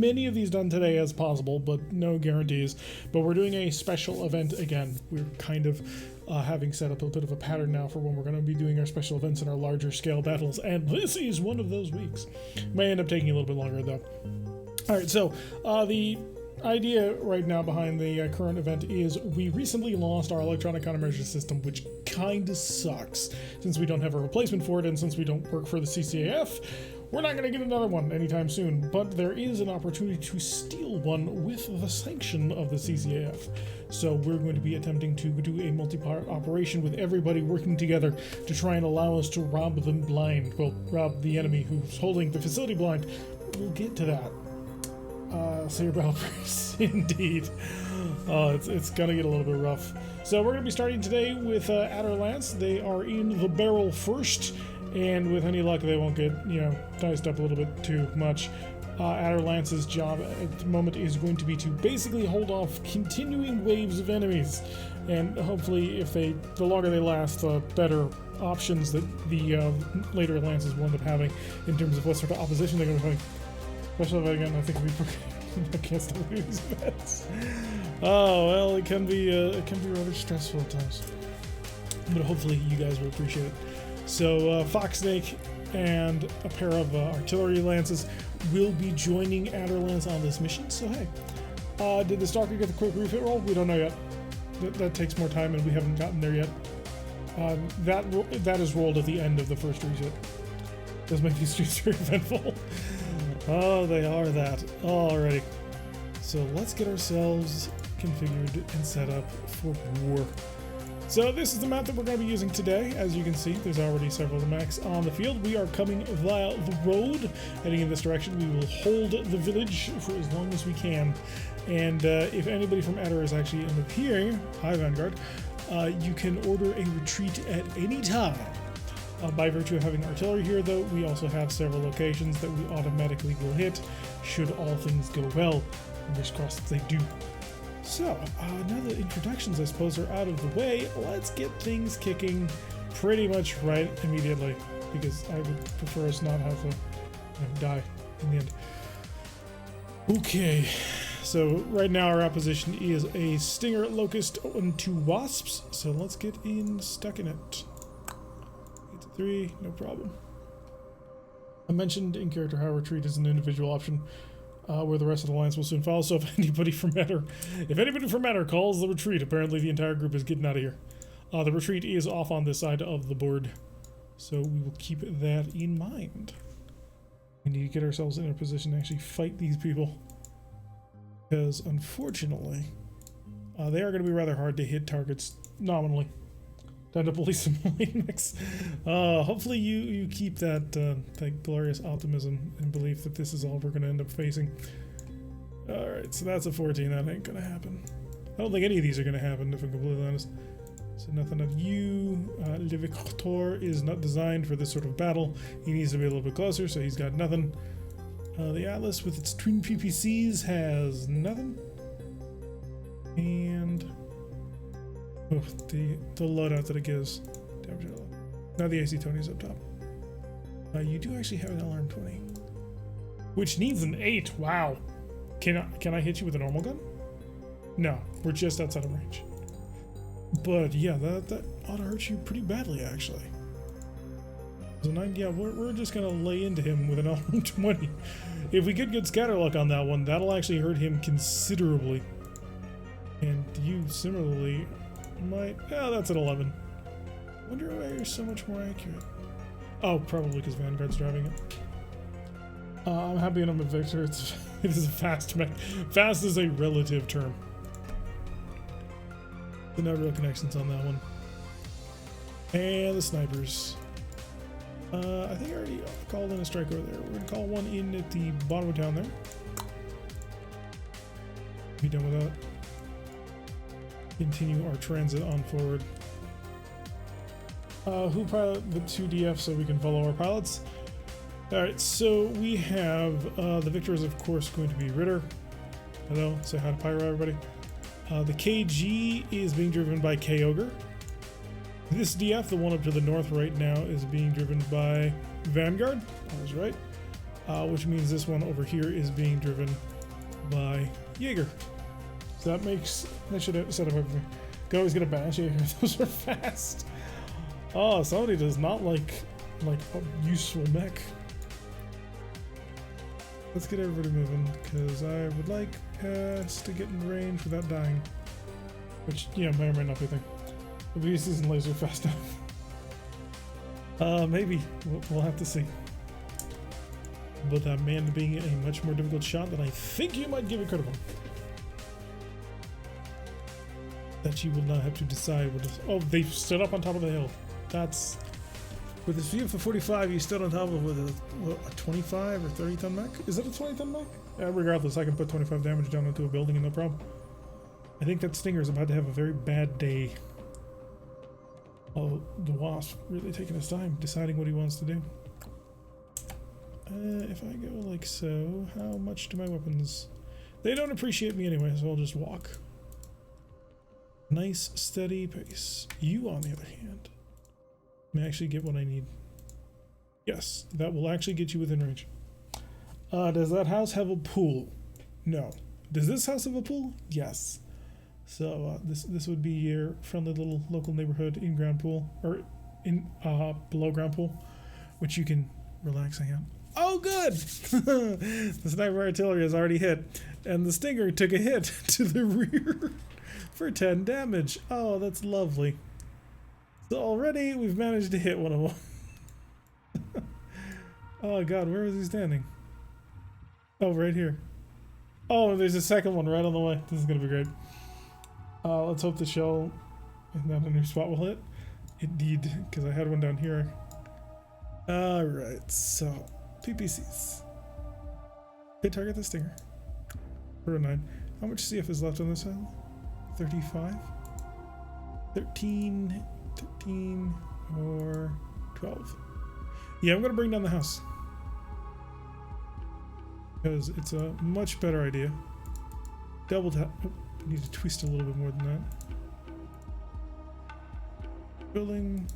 many of these done today as possible, but no guarantees. But we're doing a special event again. We're kind of having set up a bit of a pattern now for when we're going to be doing our special events and our larger scale battles, and this is one of those weeks. May end up taking a little bit longer though. Alright, so the idea right now behind the current event is we recently lost our electronic countermeasure system, which kind of sucks since we don't have a replacement for it, and since we don't work for the CCAF, we're not going to get another one anytime soon. But there is an opportunity to steal one with the sanction of the CCAF. So we're going to be attempting to do a multi-part operation with everybody working together to try and allow us to rob them blind. Well, rob the enemy who's holding the facility blind. We'll get to that. Say your battle prayers, indeed. It's gonna get a little bit rough. So we're gonna be starting today with Adderlance. They are in the barrel first, and with any luck, they won't get diced up a little bit too much. Adderlance's job at the moment is going to be to basically hold off continuing waves of enemies, and hopefully, the longer they last, the better options that the later Lances will end up having in terms of what sort of opposition they're going to be having. Especially if again, I think we can't stop these events. Oh well, it can be rather stressful at times, but hopefully you guys will appreciate it. So Fox Snake and a pair of artillery lances will be joining Adderlance on this mission. So hey, did the Stalker get the quick refit roll? We don't know yet. That takes more time, and we haven't gotten there yet. That is rolled at the end of the first reset. Does make these streets very eventful. Oh, they are that. Alrighty. So let's get ourselves configured and set up for war. So this is the map that we're going to be using today. As you can see, there's already several of the mechs on the field. We are coming via the road, heading in this direction. We will hold the village for as long as we can. And if anybody from Adder is actually end up here, hi Vanguard, you can order a retreat at any time. By virtue of having artillery here, though, we also have several locations that we automatically will hit should all things go well. Fingers crossed that they do. So, now that introductions, I suppose, are out of the way, let's get things kicking pretty much right immediately, because I would prefer us not have to die in the end. Okay, so right now our opposition is a Stinger, Locust, and 2 Wasps, so let's get stuck in it. 3, no problem. I mentioned in character how retreat is an individual option, where the rest of the alliance will soon follow. So if anybody from Matter calls the retreat, apparently the entire group is getting out of here. The retreat is off on this side of the board, so we will keep that in mind. We need to get ourselves in a position to actually fight these people, because unfortunately, they are going to be rather hard to hit targets nominally. Time to police some lane mix. Hopefully you keep that glorious optimism and belief that this is all we're going to end up facing. Alright, so that's a 14. That ain't going to happen. I don't think any of these are going to happen, if I'm completely honest. So nothing of you. Le Victor is not designed for this sort of battle. He needs to be a little bit closer, so he's got nothing. The Atlas with its twin PPCs has nothing. And oh, the loadout that it gives. Now the AC Tony's up top. You do actually have an alarm 20, which needs an 8. Wow. Can I hit you with a normal gun? No, we're just outside of range. But yeah, that ought to hurt you pretty badly, actually. So 9, yeah, we're just gonna lay into him with an alarm 20. If we get good scatter luck on that one, that'll actually hurt him considerably. And you similarly might. Yeah, that's an 11. Wonder why you're so much more accurate. Oh, probably because Vanguard's driving it. I'm happy I'm a Victor. It is a fast mech. Fast is a relative term. So no real connections on that one. And the snipers. I think I already called in a strike over there. We're gonna call one in at the bottom of town there. Be done with that. Continue our transit on forward. Who pilot the 2 DF so we can follow our pilots? Alright, so we have the Victor is of course going to be Ritter. Hello, say hi to Pyro everybody. The KG is being driven by K-Ogre. This DF, the one up to the north right now, is being driven by Vanguard. I was right. Which means this one over here is being driven by Jaeger. So that should set up everything. Could always get a bash here. Those are fast. Oh, somebody does not like a useful mech. Let's get everybody moving, because I would like past to get in range without dying. Which, yeah, may or may not be a thing. The beast isn't laser fast enough. Maybe. We'll have to see. But that man being a much more difficult shot than I think you might give it credit for. That you will not have to decide what is. Oh, they stood up on top of the hill. That's. With his view for 45, you stood on top of with a 25 or 30 ton mech? Is it a 20 ton mech? Regardless, I can put 25 damage down into a building and no problem. I think that Stinger is about to have a very bad day. Oh, the Wasp really taking his time, deciding what he wants to do. If I go like so, how much do my weapons... They don't appreciate me anyway, so I'll just walk. Nice, steady pace. You, on the other hand, may actually get what I need. Yes, that will actually get you within range. Does that house have a pool? No. Does this house have a pool? Yes. So this would be your friendly little local neighborhood in-ground pool, or in below-ground pool, which you can relax on. Oh, good! The sniper artillery has already hit, and the Stinger took a hit to the rear for 10 damage. Oh, that's lovely. So already we've managed to hit one of them. Oh god, where was he standing? Oh, right here. Oh, there's a second one right on the way. This is gonna be great. Let's hope the shell in that new spot will hit. Indeed, because I had one down here. Alright, so PPCs. Hit target the Stinger. 9. How much CF is left on this side? 35? 13, or 12. Yeah, I'm gonna bring down the house. Because it's a much better idea. Double tap. Oh, I need to twist a little bit more than that. Building.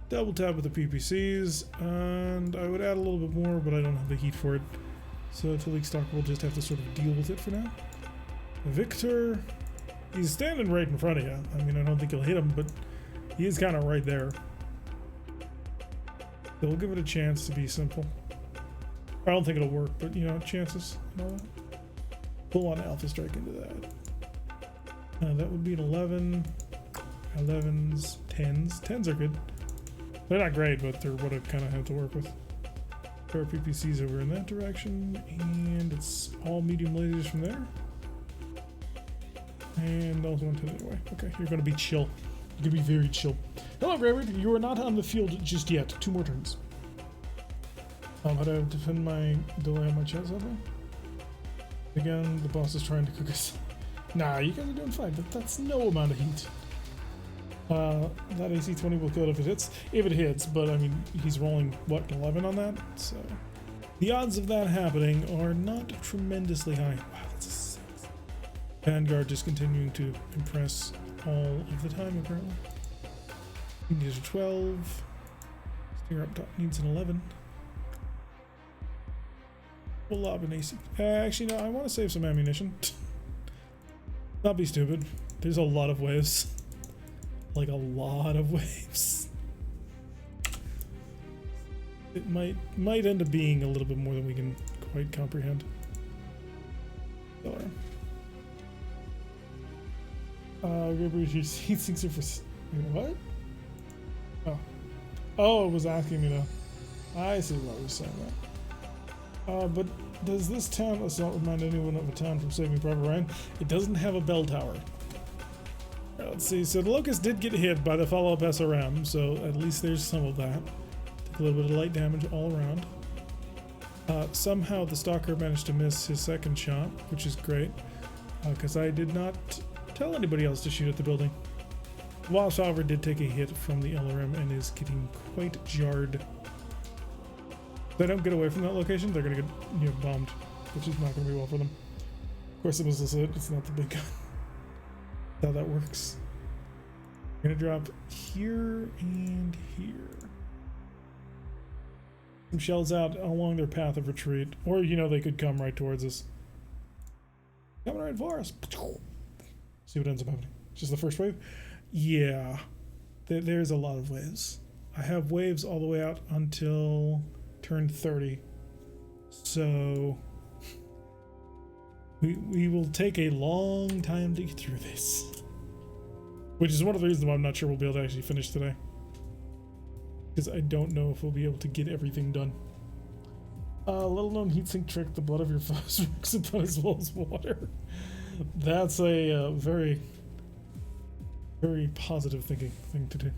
Double tap with the PPCs. And I would add a little bit more, but I don't have the heat for it. So Talik Stalker will just have to sort of deal with it for now. Victor. He's standing right in front of you. I mean, I don't think he'll hit him, but he is kind of right there. So we'll give it a chance to be simple. I don't think it'll work, but you know, chances and all that. Pull on Alpha Strike into that. That would be an 11. 11s, 10s. 10s are good. They're not great, but they're what I kind of have to work with. There are PPCs over in that direction, and it's all medium lasers from there. And also 110 anyway. Okay, you're going to be chill. You're going to be very chill. Hello, Rabbit. You are not on the field just yet. 2 more turns. How do I defend my delay on my chat something? Again, the boss is trying to cook us. Nah, you guys are doing fine, but that's no amount of heat. That AC-20 will kill it if it hits. If it hits, but I mean, he's rolling, what, 11 on that? So the odds of that happening are not tremendously high. Wow, that's a 6. Vanguard just continuing to impress all of the time, apparently. He needs a 12. Stinger up top needs an 11. We'll lob an AC. Actually, no, I want to save some ammunition. Not be stupid. There's a lot of waves. Like a lot of waves. It might end up being a little bit more than we can quite comprehend. These things are for... What? Oh, it was asking me to... I see why I was saying that. But does this town assault remind anyone of a town from Saving Private Ryan? It doesn't have a bell tower. Right, let's see. So the Locust did get hit by the follow-up SRM, so at least there's some of that. Took a little bit of light damage all around. Somehow the Stalker managed to miss his second shot, which is great, because I did not tell anybody else to shoot at the building. Wasp, however, did take a hit from the LRM and is getting quite jarred. If they don't get away from that location, they're going to get bombed, which is not going to be well for them. Of course, it was just it's not the big gun. That's how that works. We're going to drop here and here. Some shells out along their path of retreat, or they could come right towards us. Coming right for us. See what ends up happening. Just the first wave? Yeah. There's a lot of waves. I have waves all the way out until turn 30. So we will take a long time to get through this. Which is one of the reasons why I'm not sure we'll be able to actually finish today. Because I don't know if we'll be able to get everything done. Little known heatsink trick, the blood of your foes works about as well as water. That's a very, very positive thing to do.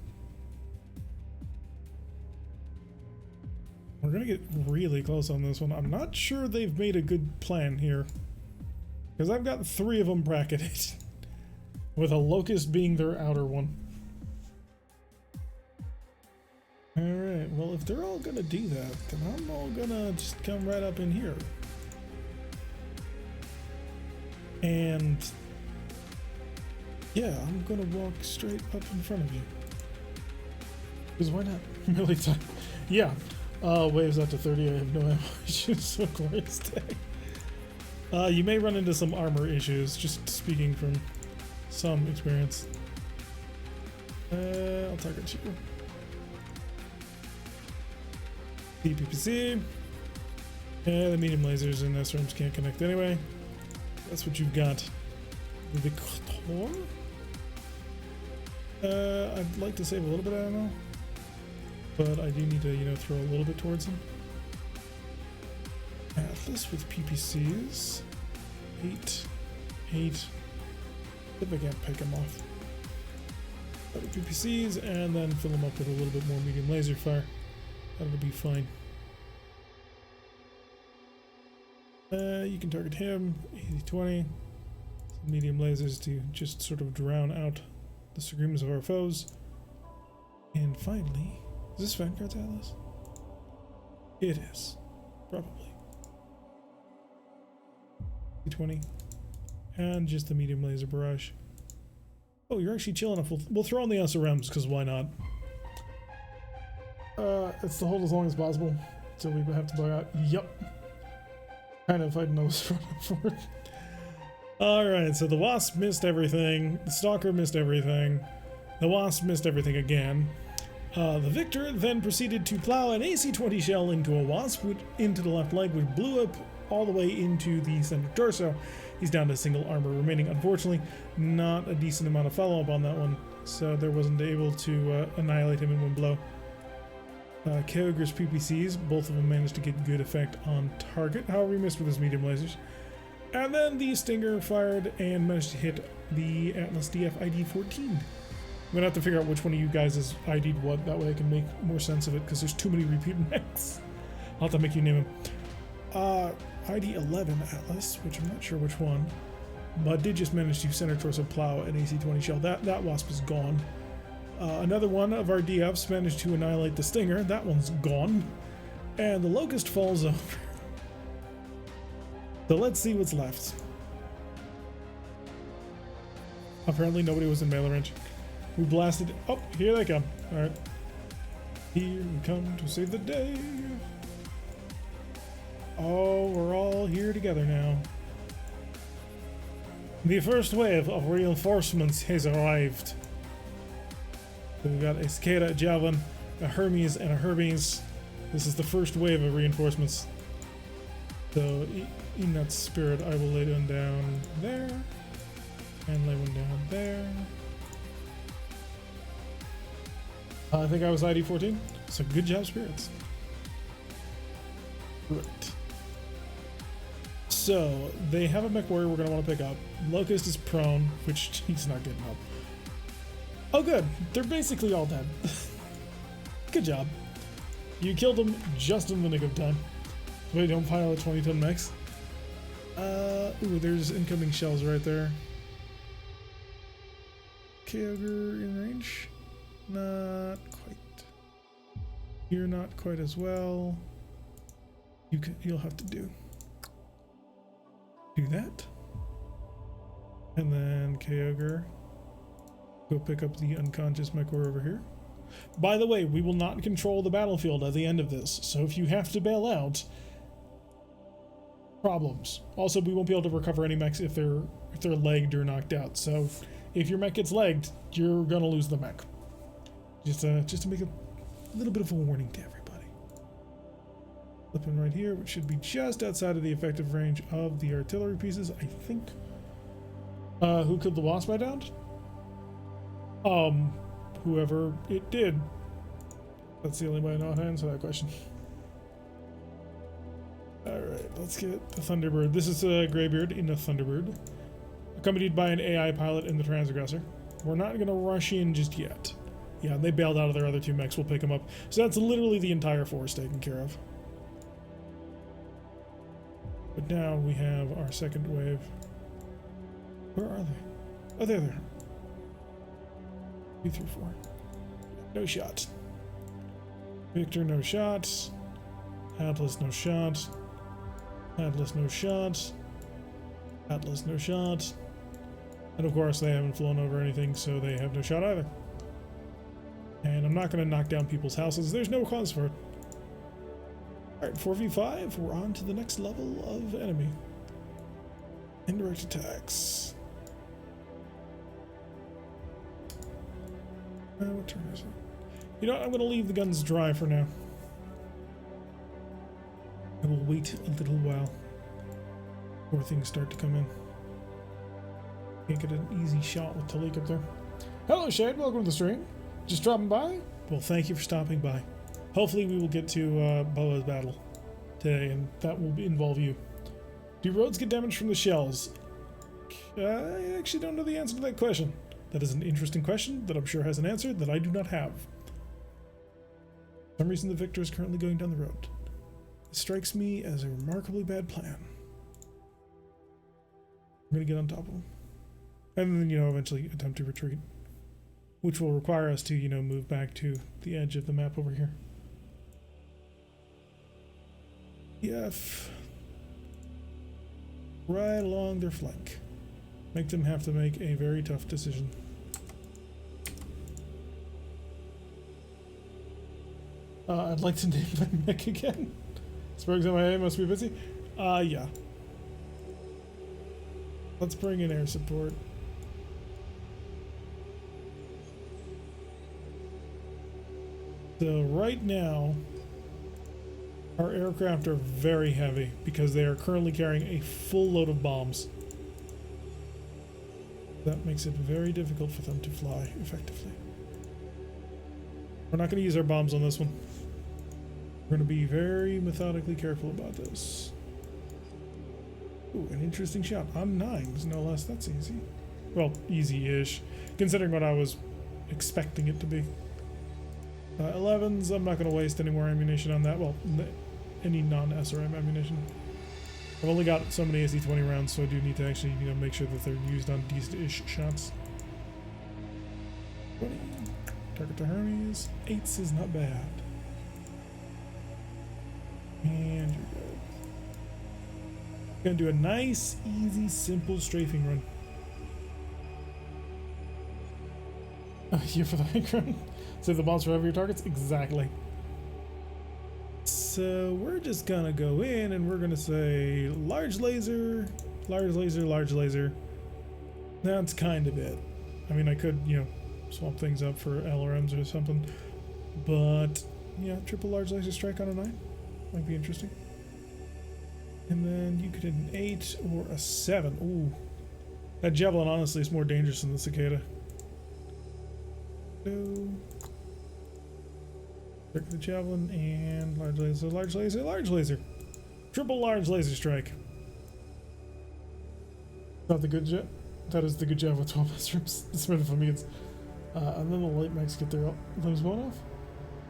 We're gonna get really close on this one. I'm not sure they've made a good plan here. Because I've got 3 of them bracketed. With a locust being their outer one. Alright, well if they're all gonna do that, then I'm all gonna just come right up in here. And yeah, I'm gonna walk straight up in front of you. Because why not? Really time. Yeah. Waves out to 30, I have no ammo issues, so glorious day. You may run into some armor issues, just speaking from some experience. I'll target you. PPC. The medium lasers in this rooms can't connect anyway. That's what you've got. The Victor? I'd like to save a little bit of ammo, but I do need to, you know, throw a little bit towards him. Atlas with PPCs. 8. If I can't pick him off. Other PPCs, and then fill him up with a little bit more medium laser fire. That'll be fine. You can target him, 80-20. Some medium lasers to just sort of drown out the screams of our foes. And finally, is this Vanguard's Atlas? It is. Probably. 20. And just the medium laser barrage. Oh, you're actually chill enough. We'll throw on the SRMs, because why not? It's to hold as long as possible until we have to bug out. Yep. Kind of, I know what's running for it. Alright, so the Wasp missed everything. The Stalker missed everything. The Wasp missed everything again. The Victor then proceeded to plow an AC-20 shell into a Wasp, into the left leg, which blew up all the way into the center torso. He's down to single armor remaining. Unfortunately, not a decent amount of follow-up on that one, so there wasn't able to annihilate him in one blow. Kyogre's PPCs, both of them managed to get good effect on target. However, he missed with his medium lasers. And then the Stinger fired and managed to hit the Atlas DF ID 14. I'm gonna have to figure out which one of you guys is ID'd what, that way I can make more sense of it, because there's too many repeat mechs. I'll have to make you name them. ID 11 Atlas, which I'm not sure which one, but did just manage to center torso plow an AC-20 shell. That Wasp is gone. Another one of our DFs managed to annihilate the Stinger. That one's gone. And the Locust falls over. So let's see what's left. Apparently nobody was in melee range. We blasted. Oh, here they come. Alright. Here we come to save the day. Oh, we're all here together now. The first wave of reinforcements has arrived. So we've got a Cicada, a Javelin, a Hermes, and a Hermes. This is the first wave of reinforcements. So in that spirit, I will lay one down there, and lay one down there. I think I was ID 14, so good job, spirits. Right. So they have a mech warrior we're gonna want to pick up. Locust is prone, which he's not getting up. Oh good, they're basically all dead. Good job. You killed them just in the nick of time. Wait, don't pile at 20-ton mechs. Ooh, there's incoming shells right there. Kyogre in range? Not quite. You're not quite as well. You'll have to do that. And then Kyogre. Go pick up the unconscious mechwar over here. By the way, we will not control the battlefield at the end of this, so if you have to bail out, problems. Also, we won't be able to recover any mechs if they're legged or knocked out. So, if your mech gets legged, you're gonna lose the mech. Just to make a little bit of a warning to everybody. Flipping right here, which should be just outside of the effective range of the artillery pieces, I think. Who killed the wasp I downed? Whoever it did. That's the only way I know how to answer that question. Alright, let's get the Thunderbird. This is a Greybeard in a Thunderbird, accompanied by an AI pilot in the Transgressor. We're not going to rush in just yet. Yeah, they bailed out of their other two mechs. We'll pick them up. So that's literally the entire force taken care of. But now we have our second wave. Where are they? Oh, there. 2 through 4. No shot. Victor, no shot. Atlas, no shot. Atlas, no shot. Atlas, no shot. And of course, they haven't flown over anything, so they have no shot either. And I'm not going to knock down people's houses. There's no cause for it. Alright, 4v5. We're on to the next level of enemy. Indirect attacks. What turn is it? You know what? I'm going to leave the guns dry for now. I will wait a little while before things start to come in. Can't get an easy shot with Talik up there. Hello, Shade. Welcome to the stream. Just dropping by? Well, thank you for stopping by. Hopefully we will get to Boa's battle today, and that will involve you. Do roads get damaged from the shells? I actually don't know the answer to that question. That is an interesting question that I'm sure has an answer that I do not have. For some reason the Victor is currently going down the road. It strikes me as a remarkably bad plan. I'm going to get on top of him. And then, eventually attempt to retreat. Which will require us to, move back to the edge of the map over here. Right along their flank. Make them have to make a very tough decision. I'd like to name my mech again. Sparks MIA must be busy. Yeah. Let's bring in air support. So right now, our aircraft are very heavy because they are currently carrying a full load of bombs. That makes it very difficult for them to fly effectively. We're not going to use our bombs on this one. We're going to be very methodically careful about this. Ooh, an interesting shot. On 9s, no less. That's easy. Well, easy-ish, considering what I was expecting it to be. 11s, I'm not going to waste any more ammunition on that. Well, any non-SRM ammunition. I've only got so many AC-20 rounds, so I do need to actually, make sure that they're used on decent-ish shots. 20. Target to Hermes. 8s is not bad. And you're good. Gonna do a nice, easy, simple strafing run. Here for the high ground. Save the bombs for heavier targets? Exactly. So we're just gonna go in and we're gonna say large laser, large laser, large laser. That's kind of it. I mean, I could, swap things up for LRMs or something. But, yeah, triple large laser strike on a 9. Might be interesting. And then you could hit an 8 or a 7. Ooh. That javelin honestly is more dangerous than the cicada. So, check the javelin and large laser, large laser, large laser. Triple large laser strike. Not the good jet. That is the good job with 12 mushrooms. The Smith Flamines. And then the light mechs get their limbs blown off.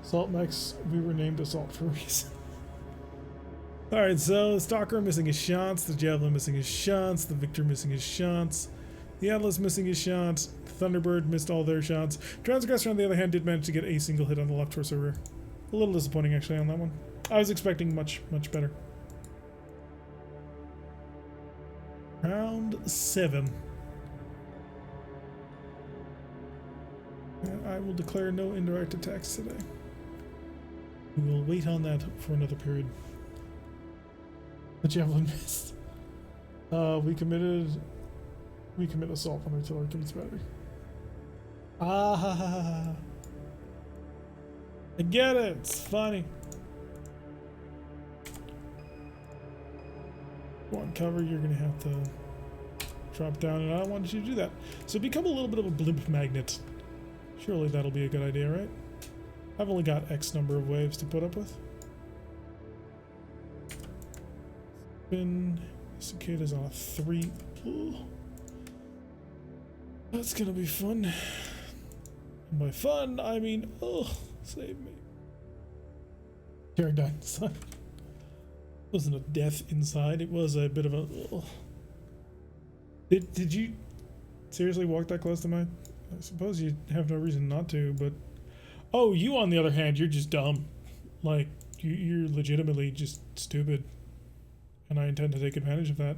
Assault mechs, we were named Assault for a reason. Alright, so the Stalker missing his shots, the Javelin missing his shots, the Victor missing his shots, the Atlas missing his shots, the Thunderbird missed all their shots. Transgressor, on the other hand, did manage to get a single hit on the left torso rear. A little disappointing, actually, on that one. I was expecting much, much better. Round 7. And I will declare no indirect attacks today. We will wait on that for another period. The javelin missed. We commit assault on artillery Kimmy's battery. Ah, I get it. It's funny. Want cover? You're gonna have to drop down, and I don't want you to do that. So become a little bit of a blimp magnet. Surely that'll be a good idea, right? I've only got X number of waves to put up with. Spin. Cicada's on a 3. Ooh. That's gonna be fun. And by fun, I mean, oh, save me. Tearing down inside. It wasn't a death inside, it was a bit of a. Oh. Did you seriously walk that close to mine? I suppose you have no reason not to, but. Oh, you on the other hand, you're just dumb. Like, you're legitimately just stupid. And I intend to take advantage of that.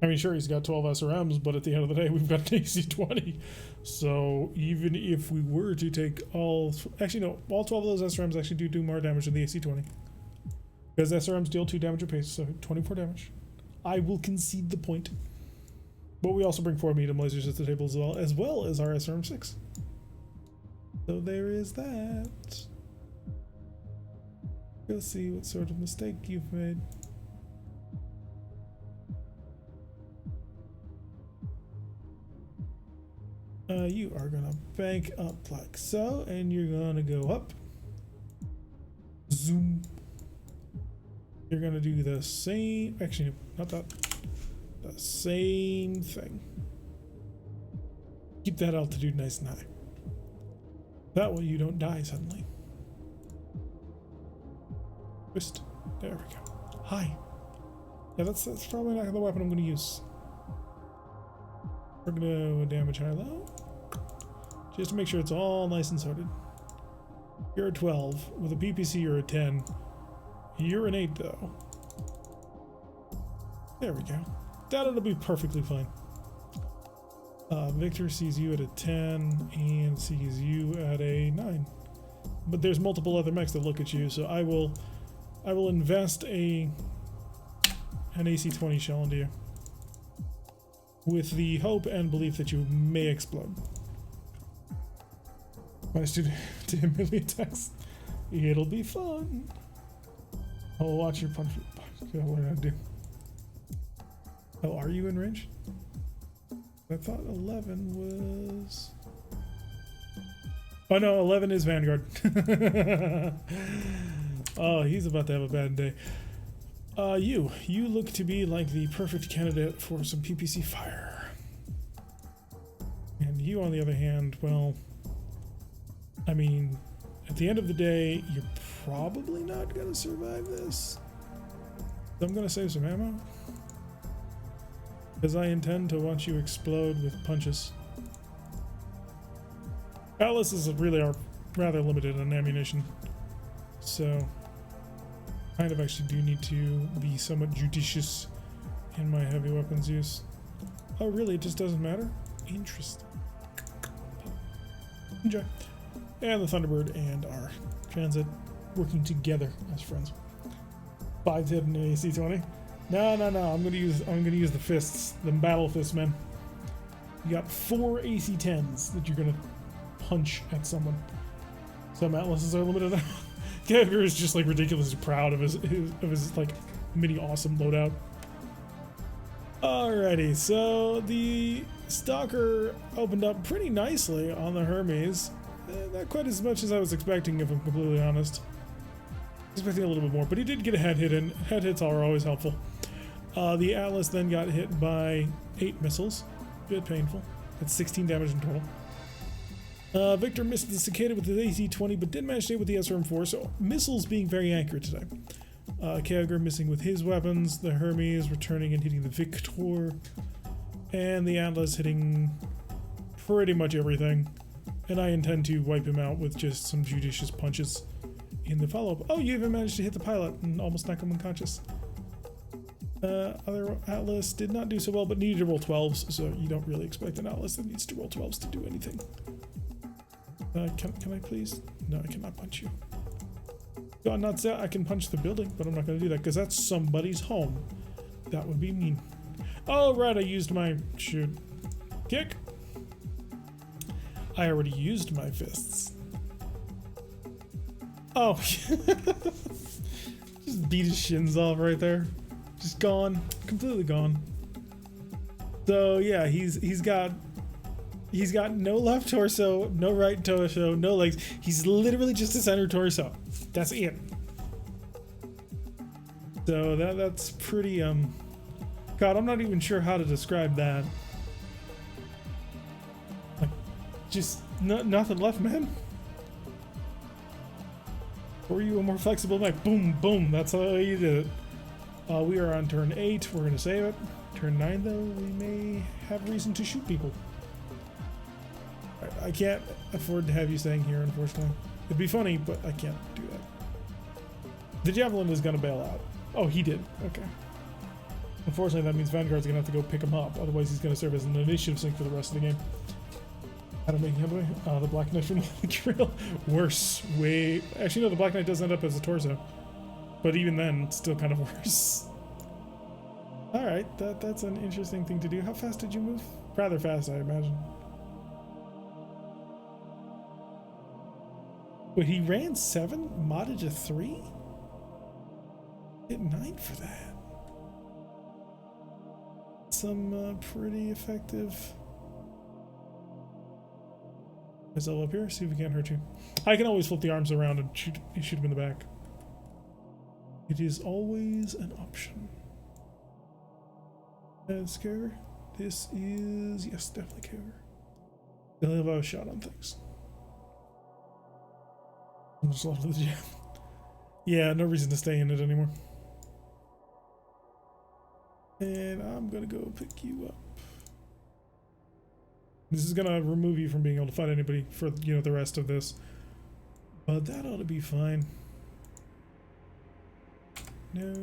I mean, sure, he's got 12 SRMs, but at the end of the day, we've got an AC-20. So even if we were to take all... Actually, no, all 12 of those SRMs actually do more damage than the AC-20. Because SRMs deal 2 damage apiece, so 24 damage. I will concede the point. But we also bring 4 medium lasers to the table as well as our SRM-6. So there is that. Go see what sort of mistake you've made. You are gonna bank up like so, and you're gonna go up. Zoom. You're gonna do the same, actually, not that, the same thing. Keep that altitude nice and high. That way you don't die suddenly. Twist. There we go. Hi. Yeah, that's probably not the weapon I'm gonna use. We're gonna damage high-low. Just to make sure it's all nice and sorted. You're a 12. With a PPC, you're a 10. You're an 8, though. There we go. That'll be perfectly fine. Victor sees you at a 10 and sees you at a 9. But there's multiple other mechs that look at you, so I will invest an AC-20 shell into you. With the hope and belief that you may explode. Managed to do melee attacks. It'll be fun. Oh, watch your punch. You gotta learn how to do. Oh, are you in range? I thought 11 was... Oh no, 11 is Vanguard. Oh, he's about to have a bad day. You look to be like the perfect candidate for some PPC fire. And you, on the other hand, well, I mean, at the end of the day, you're probably not gonna survive this. So I'm gonna save some ammo. Because I intend to watch you explode with punches. Atlas is really are rather limited on ammunition. So, kind of actually do need to be somewhat judicious in my heavy weapons use. Oh, really? It just doesn't matter? Interesting. Enjoy. And the Thunderbird and our Transit working together as friends. 5 hit in the AC-20. No. I'm gonna use the fists, the battle fists, man. You got 4 AC-10s that you're gonna punch at someone. Some Atlases are limited. Gagger is just like ridiculously proud of his like mini awesome loadout. Alrighty, so the Stalker opened up pretty nicely on the Hermes. Not quite as much as I was expecting, if I'm completely honest. Expecting a little bit more, but he did get a head hit in. Head hits are always helpful. The Atlas then got hit by 8 missiles. Bit painful. That's 16 damage in total. Victor missed the Cicada with his AC-20, but did manage to hit with the SRM-4, so missiles being very accurate today. Kager missing with his weapons, the Hermes returning and hitting the Victor, and the Atlas hitting pretty much everything. And I intend to wipe him out with just some judicious punches in the follow-up. Oh, you even managed to hit the pilot and almost knock him unconscious. Other Atlas did not do so well, but needed to roll 12s, so you don't really expect an Atlas that needs to roll 12s to do anything. Can I please? No, I cannot punch you. God, not that I can punch the building, but I'm not going to do that because that's somebody's home. That would be mean. Oh, right, I used my shoot. Kick. I already used my fists. Oh. Just beat his shins off right there. Just gone. Completely gone. So yeah, he's got no left torso, no right torso, no legs. He's literally just a center torso. That's it. So that's pretty God, I'm not even sure how to describe that. Like, just nothing left, man. Or you a more flexible mech? Boom, boom. That's how you did it. We are on turn 8. We're gonna save it. Turn 9, though, we may have reason to shoot people. I can't afford to have you staying here, unfortunately. It'd be funny, but I can't do that. The Javelin is gonna bail out. Oh, he did. Okay. Unfortunately, that means Vanguard's gonna have to go pick him up. Otherwise, he's gonna serve as an initiative sink for the rest of the game. How to make headway? The Black Knight from the Trail. Worse. Way. Actually, no, the Black Knight does end up as a torso. But even then, it's still kind of worse. Alright, that's an interesting thing to do. How fast did you move? Rather fast, I imagine. Wait, he ran 7? Modded a 3? Hit 9 for that. Some pretty effective. Myself up here, see if we can't hurt you. I can always flip the arms around and shoot him in the back. It is always an option. Scare. This is, yes, definitely cover. They'll have a shot on things. I'm just left with the jam. Yeah, no reason to stay in it anymore. And I'm gonna go pick you up. This is gonna remove you from being able to fight anybody for, you know, the rest of this. But that ought to be fine. No.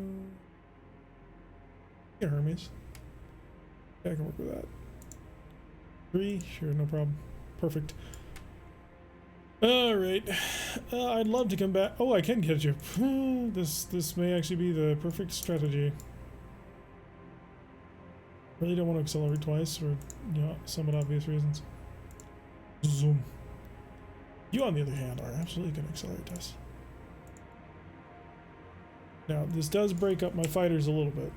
Yeah, Hermes. Yeah, I can work with that. 3, sure, no problem. Perfect. Alright. I'd love to come back. Oh, I can catch you. This may actually be the perfect strategy. Really don't want to accelerate twice for, you know, somewhat obvious reasons. Zoom. You, on the other hand, are absolutely going to accelerate twice. Now, this does break up my fighters a little bit.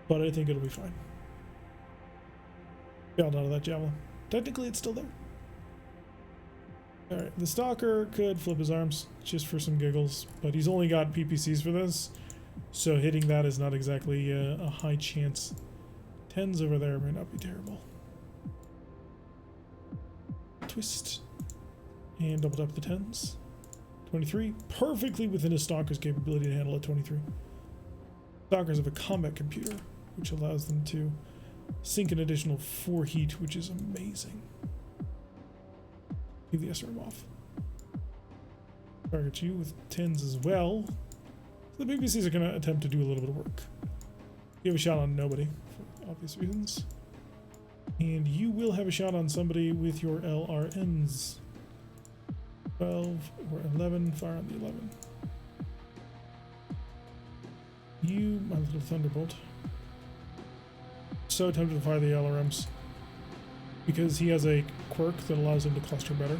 But I think it'll be fine. Bailed out of that javelin. Technically, it's still there. Alright, the Stalker could flip his arms just for some giggles, but he's only got PPCs for this, so hitting that is not exactly a high chance. 10s over there may not be terrible. Twist. And double up the 10s. 23. Perfectly within his Stalker's capability to handle a 23. Stalkers have a combat computer, which allows them to sink an additional 4 heat, which is amazing. Leave the SRM off. Target you with 10s as well. So the BBCs are going to attempt to do a little bit of work. You have a shot on nobody, for obvious reasons. And you will have a shot on somebody with your LRMs. 12 or 11, fire on the 11. You, my little thunderbolt. So tempted to fire the LRMs because he has a quirk that allows him to cluster better.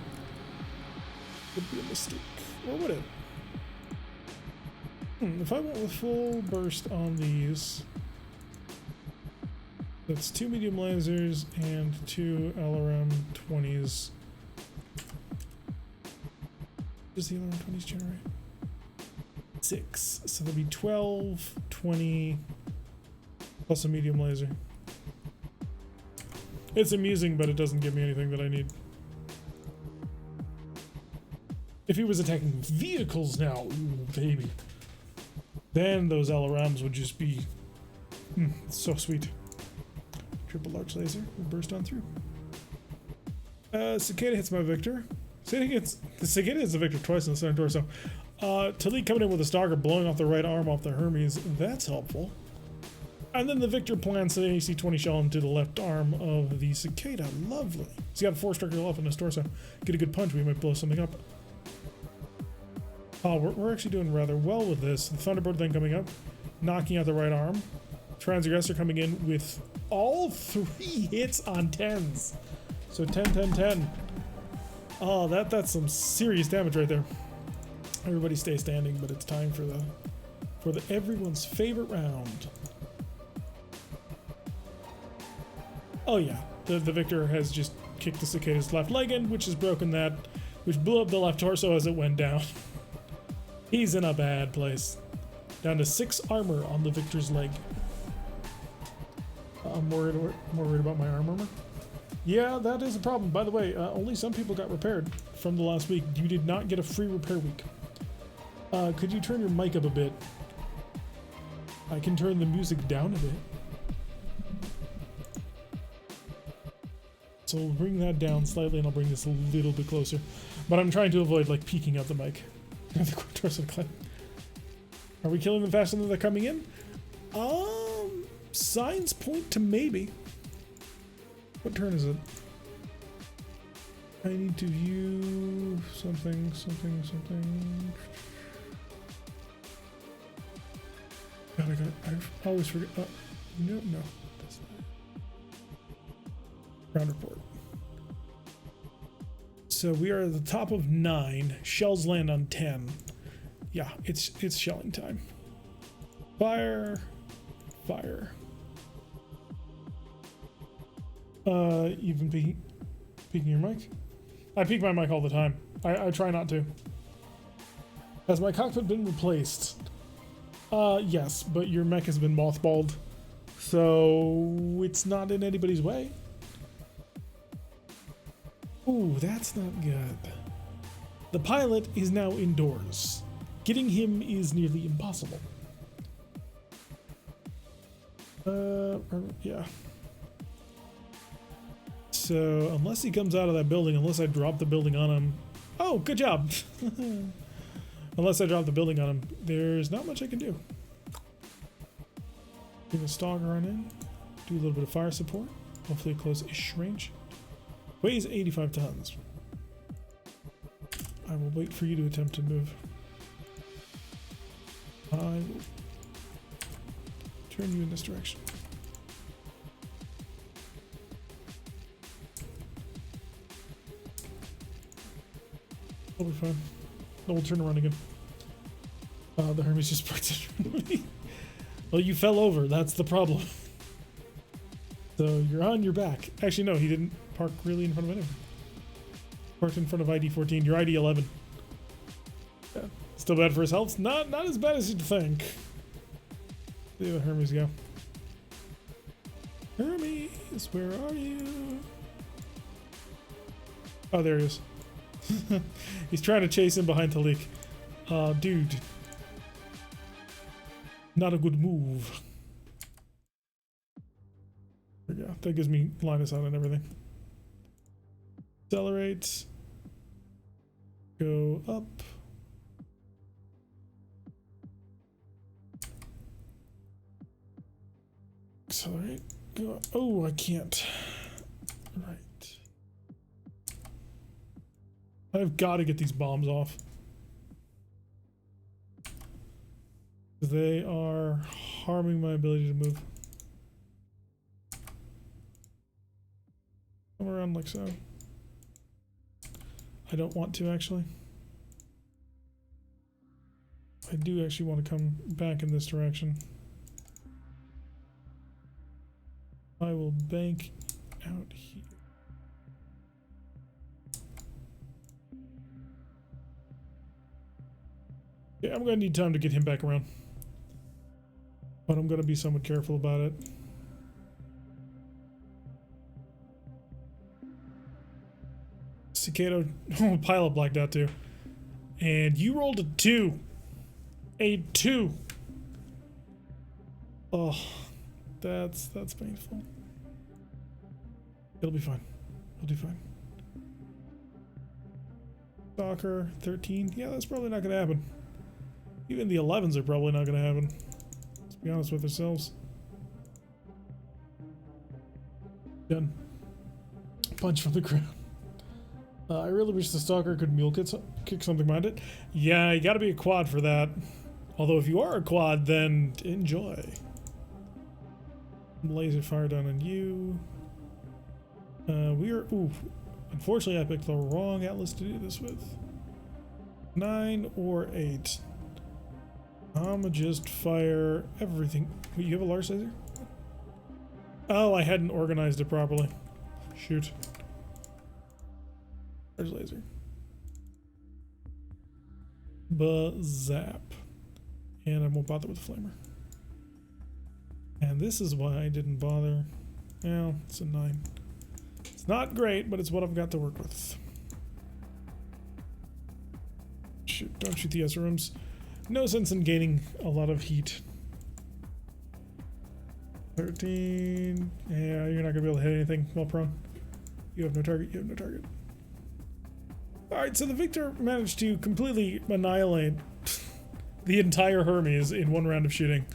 Would be a mistake, or would it? If I went with full burst on these, that's 2 medium lasers and 2 LRM 20s. Does the LRM 20s generate? 6, so there'll be 12, 20, plus a medium laser. It's amusing, but it doesn't give me anything that I need. If he was attacking vehicles now, ooh, baby, then those LRMs would just be so sweet. Triple large laser will burst on through. Cicada hits my Victor. The Cicada hits the Victor twice in the center torso. Talik coming in with a Stalker, blowing off the right arm off the Hermes. That's helpful. And then the Victor plants an AC-20 shell into the left arm of the Cicada. Lovely. He's got 4 structural off in his torso. Get a good punch, we might blow something up. Oh, we're actually doing rather well with this. The Thunderbolt then coming up, knocking out the right arm. Transgressor coming in with all 3 hits on 10s. So 10, 10, 10. Oh, that's some serious damage right there. Everybody stay standing, but it's time for the everyone's favorite round. Oh yeah, the victor has just kicked the cicada's left leg in, which has broken that, which blew up the left torso as it went down. He's in a bad place. Down to 6 armor on the victor's leg. I'm more worried about my armor. Yeah, that is a problem. By the way, only some people got repaired from the last week. You did not get a free repair week. Could you turn your mic up a bit? I can turn the music down a bit. So we'll bring that down slightly and I'll bring this a little bit closer. But I'm trying to avoid like peeking out the mic. Are we killing them faster than they're coming in? Signs point to maybe. What turn is it? I need to view something. God, I always forget. No. That's not. Round report. So we are at the top of 9. Shells land on 10. Yeah, it's shelling time. Fire. You've been peeking your mic? I peek my mic all the time. I try not to. Has my cockpit been replaced? Yes, but your mech has been mothballed. So it's not in anybody's way. Ooh, that's not good. The pilot is now indoors. Getting him is nearly impossible. Yeah. So, unless he comes out of that building, unless I drop the building on him... Oh, good job! Unless I drop the building on him, there's not much I can do. Bring a stalker on in. Do a little bit of fire support. Hopefully a close-ish range. Weighs 85 tons. I will wait for you to attempt to move. I will turn you in this direction. I'll be fine. No, we'll turn around again. The Hermes just parked in front of me. Well, you fell over. That's the problem. So you're on your back. Actually, no, he didn't park really in front of anyone. Parked in front of ID 14. You're ID 11. Yeah. Still bad for his health. Not as bad as you'd think. See where the Hermes go. Hermes, where are you? Oh, there he is. He's trying to chase him behind Talik. Dude. Not a good move. There we go. That gives me line of sight and everything. Accelerate. Go up. Accelerate. Go up. Oh, I can't. Right. I've got to get these bombs off. They are harming my ability to move. Come around like so. I don't want to, actually. I do actually want to come back in this direction. I will bank out here. Yeah, I'm going to need time to get him back around. But I'm going to be somewhat careful about it. Cicado, oh, pilot blacked out too. And you rolled a 2. A 2. Oh, that's painful. It'll be fine. We'll do fine. Stalker, 13. Yeah, that's probably not going to happen. Even the 11s are probably not going to happen. Let's be honest with ourselves. Done. Punch from the ground. I really wish the Stalker could mule kick something behind it. Yeah, you gotta be a quad for that. Although if you are a quad, then enjoy. Laser fire down on you. We are... Ooh. Unfortunately, I picked the wrong atlas to do this with. 9 or 8. I'ma just fire everything. Wait, you have a large laser? Oh, I hadn't organized it properly. Shoot. Large laser. Zap. And I won't bother with the flamer. And this is why I didn't bother. Well, it's a 9. It's not great, but it's what I've got to work with. Shoot, don't shoot the SRMs. No sense in gaining a lot of heat. 13. Yeah, you're not gonna be able to hit anything while prone. You have no target, you have no target. Alright, so the Victor managed to completely annihilate the entire Hermes in one round of shooting.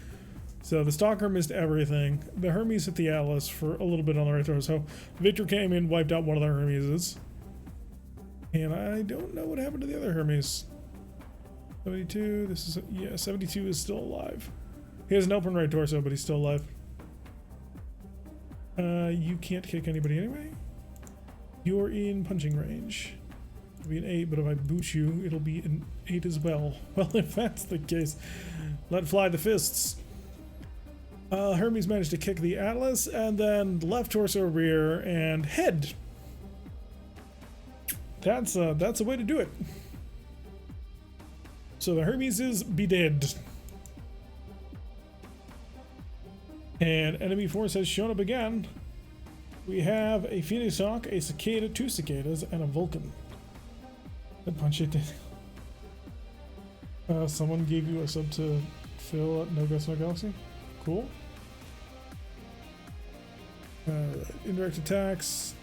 So the Stalker missed everything. The Hermes hit the Atlas for a little bit on the right throw. So Victor came in, wiped out one of the Hermeses. And I don't know what happened to the other Hermes. 72, this is, yeah, 72 is still alive. He has an open right torso, but he's still alive. You can't kick anybody anyway. You're in punching range. It'll be an 8, but if I boot you, it'll be an 8 as well. Well, if that's the case, let fly the fists. Hermes managed to kick the Atlas, and then left torso, rear, and head. That's a way to do it. So the Hermes is be dead. And enemy force has shown up again. We have a Phoenix Hawk, a Cicada, 2 Cicadas, and a Vulcan. That punch it did. Someone gave you a sub to Phil at No Guts No Galaxy. Cool. Indirect attacks.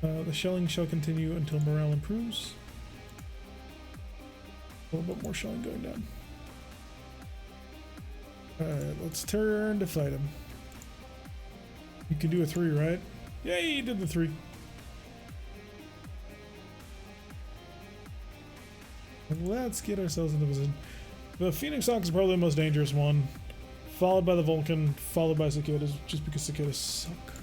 The shelling shall continue until morale improves. A little bit more shelling going down. Alright, let's turn to fight him. You can do a 3, right? Yay, you did the 3. Let's get ourselves into position. The Phoenix Hawk is probably the most dangerous one, followed by the Vulcan, followed by Cicadas, just because Cicadas suck.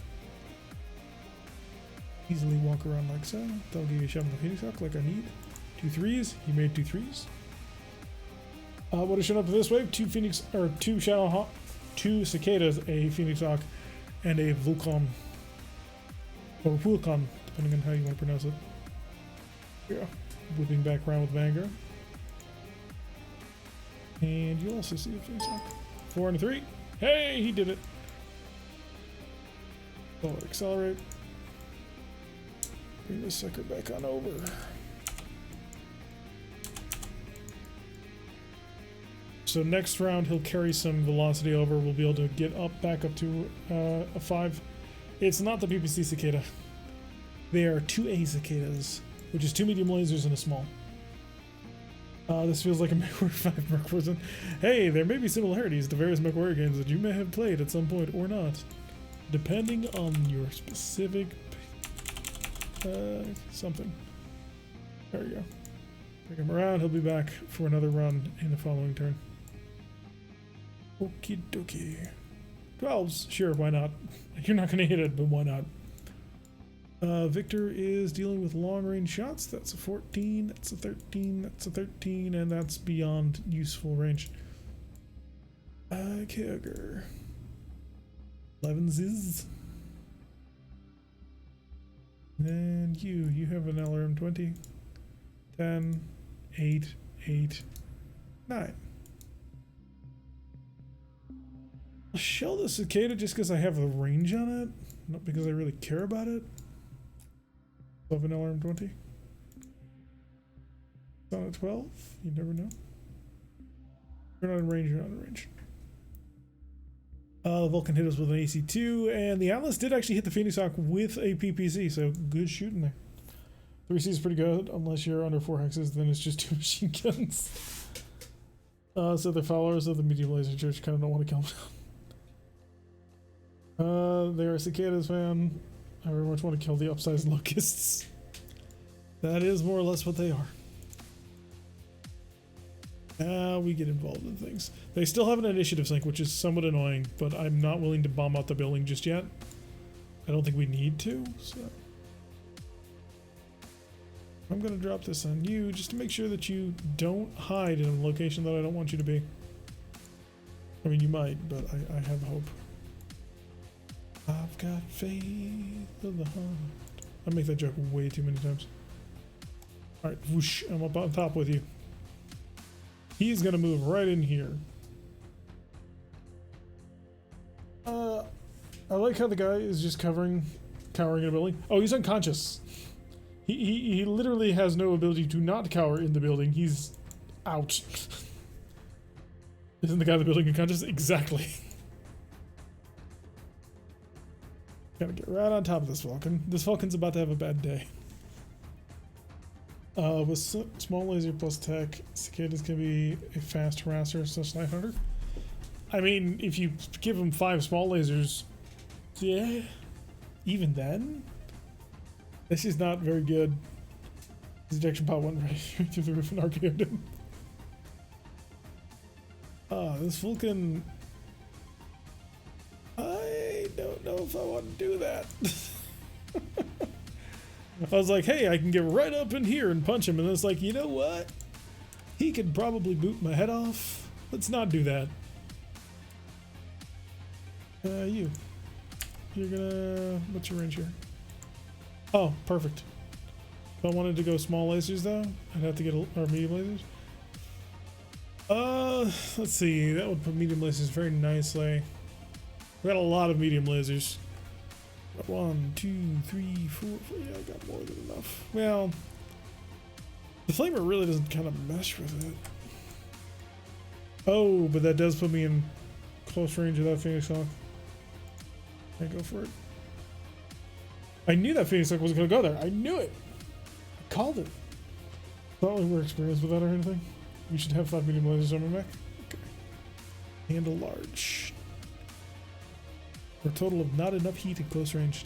Easily walk around like so. That'll give you a shot with the Phoenix Hawk like I need. 2 3s. He made 2 3s. What has shown up for this wave? 2 Phoenix, or 2 Shadow Hawk, 2 Cicadas, a Phoenix Hawk, and a Vulcan. Or Vulcan, depending on how you want to pronounce it. Yeah. Whipping back around with Vanguard. And you'll also see the Phoenix Hawk. 4 and a 3. Hey, he did it. Accelerate. Bring this sucker back on over. So next round he'll carry some velocity over. We'll be able to get up back up to a 5. It's not the PPC Cicada. They are 2A Cicadas, which is 2 medium lasers and a small. This feels like a MechWarrior 5 Merc version. Hey, there may be similarities to various MechWarrior games that you may have played at some point or not, depending on your specific something. There we go. Bring him around. He'll be back for another run in the following turn. Okie dokie. 12s, sure, why not? You're not gonna hit it, but why not? Victor is dealing with long-range shots. That's a 14, that's a 13, that's a 13, and that's beyond useful range. Kyogre. 11s. And you have an LRM 20. 10, 8, 8, 9. I'll shell the Cicada just because I have the range on it, not because I really care about it. Love an LRM 20. It's on a 12. You never know. You're not in range, you're not in range. The Vulcan hit us with an AC2, and the Atlas did actually hit the Phoenix Hawk with a PPC, so good shooting there. 3C is pretty good, unless you're under 4 hexes, then it's just 2 machine guns. So the followers of the medium laser church kind of don't want to kill them. They are Cicadas, fan. I very much want to kill the upsized locusts. That is more or less what they are. Now we get involved in things. They still have an initiative sync, which is somewhat annoying, but I'm not willing to bomb out the building just yet. I don't think we need to, so I'm gonna drop this on you just to make sure that you don't hide in a location that I don't want you to be. I mean, you might, but I have hope. I've got faith in the heart. I make that joke way too many times. Alright, whoosh, I'm up on top with you. He's gonna move right in here. I like how the guy is just cowering in a building. Oh, he's unconscious. He literally has no ability to not cower in the building. He's out. Isn't the guy in the building unconscious? Exactly. Gotta get right on top of this Falcon. This Falcon's about to have a bad day. With small laser plus tech, Cicadas can be a fast harasser / knife hunter. I mean, if you give him 5 small lasers, yeah, even then, this is not very good. His ejection pod went right through the roof and RKO'd him. This Vulcan, I don't know if I want to do that. I was like, hey, I can get right up in here and punch him, and it's like, you know what? He could probably boot my head off. Let's not do that. You're gonna, what's your range here? Oh, perfect. If I wanted to go small lasers though, I'd have to get our medium lasers. Let's see, that would put medium lasers very nicely. We got a lot of medium lasers. 1, 2, 3, 4. Yeah, I got more than enough. Well, the flamer really doesn't kind of mesh with it. Oh, but that does put me in close range of that Phoenix Hawk. I go for it. I knew that Phoenix Hawk was going to go there. I knew it. I called it. Thought we were experienced with that or anything. We should have 5 medium lasers on my mech. Okay. Handle large. For a total of not enough heat at close range.